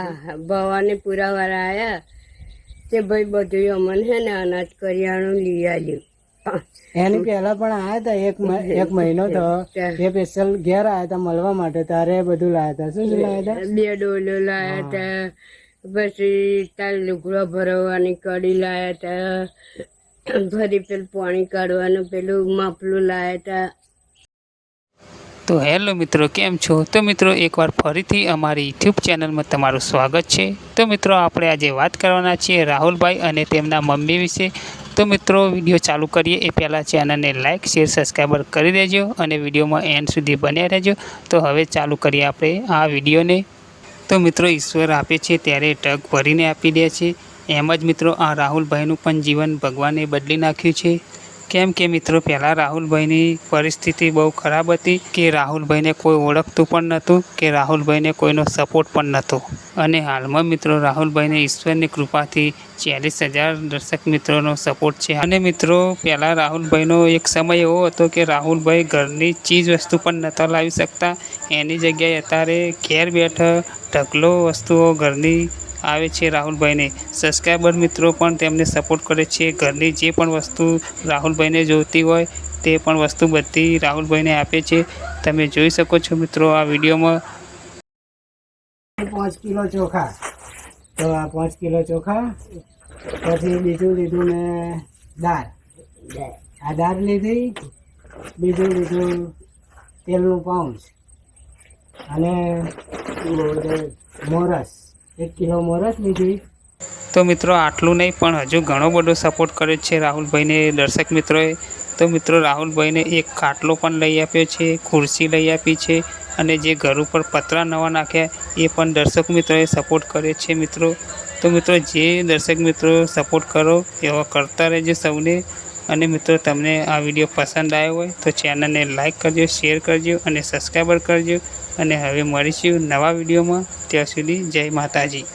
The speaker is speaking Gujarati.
હા ભવાનીપુરા વાળા આયા તે ભાઈ બધું અમને હે ને અનાજ કરિયાણું લઈ આવ્યું. એની પહેલા પણ આયા હતા એક મહિનો તો એ સ્પેશિયલ ઘેર આયા હતા મળવા માટે. તારે બધું લાયા હતા. શું લાયા હતા? 2 ડોલો લાયા હતા, પછી તાર લુગડો ભરવાની કડી લાયા હતા, ફરી પેલું પાણી કાઢવાનું પેલું માપલું લાયા હતા. તો હેલો મિત્રો, કેમ છો? તો મિત્રો એકવાર ફરીથી અમારી યુટ્યુબ ચેનલમાં તમારું સ્વાગત છે. તો મિત્રો આપણે આજે વાત કરવાના છીએ રાહુલભાઈ અને તેમના મમ્મી વિશે. તો મિત્રો વિડીયો ચાલુ કરીએ એ પહેલાં ચેનલને લાઇક શેર સબસ્ક્રાઈબર કરી દેજો અને વિડીયોમાં એન્ડ સુધી બન્યા રહેજો. તો હવે ચાલુ કરીએ આપણે આ વિડીયોને. તો મિત્રો ઈશ્વર આપે છે ત્યારે ટગ ભરીને આપી દે છે. એમ જ મિત્રો આ રાહુલભાઈનું પણ જીવન ભગવાને બદલી નાખ્યું છે. કેમ કે મિત્રો પહેલાં રાહુલભાઈની પરિસ્થિતિ બહુ ખરાબ હતી કે રાહુલભાઈને કોઈ ઓળખતું પણ નહોતું કે રાહુલભાઈને કોઈનો સપોર્ટ પણ નહોતો. અને હાલમાં મિત્રો રાહુલભાઈને ઈશ્વરની કૃપાથી 40,000 દર્શક મિત્રોનો સપોર્ટ છે. અને મિત્રો પહેલાં રાહુલભાઈનો એક સમય એવો હતો કે રાહુલભાઈ ઘરની ચીજ વસ્તુ પણ નહોતા લાવી શકતા. એની જગ્યાએ અત્યારે ઘેર બેઠા ઢગલો વસ્તુઓ ઘરની આવે છે રાહુલભાઈને. સબસ્ક્રાઈબર મિત્રો પણ તેમને સપોર્ટ કરે છે. ઘરની જે પણ વસ્તુ રાહુલભાઈને જોઈતી હોય તે પણ વસ્તુ બધી રાહુલભાઈને આપે છે. તમે જોઈ શકો છો મિત્રો આ વિડીયોમાં. 5 કિલો ચોખા. તો આ 5 કિલો ચોખા. પછી બીજું લીધું મેં દાળ. આ દાળ લીધી. બીજું લીધું તેલનું પાઉચ અને મોરસ. 1 કિલો મોરસ લીધી. તો મિત્રો આટલું નહીં પણ હજુ ઘણો બધો સપોર્ટ કરે છે રાહુલભાઈને દર્શક મિત્રોએ. તો મિત્રો રાહુલભાઈને એક ખાટલો પણ લઈ આપ્યો છે, ખુરશી લઈ આપી છે અને જે ઘર ઉપર પતરા નવા નાખ્યા એ પણ દર્શક મિત્રોએ સપોર્ટ કરે છે મિત્રો. તો મિત્રો જે દર્શક મિત્રો સપોર્ટ કરો એવા કરતા રહેજો સૌને. અને મિત્રો તમને આ વિડીયો પસંદ આવ્યો હોય તો ચેનલને લાઇક કરજો, શેર કરજો અને સબસ્ક્રાઈબર કરજો. અને હવે મળીશું નવા વિડીયોમાં. ત્યાં સુધી જય માતાજી.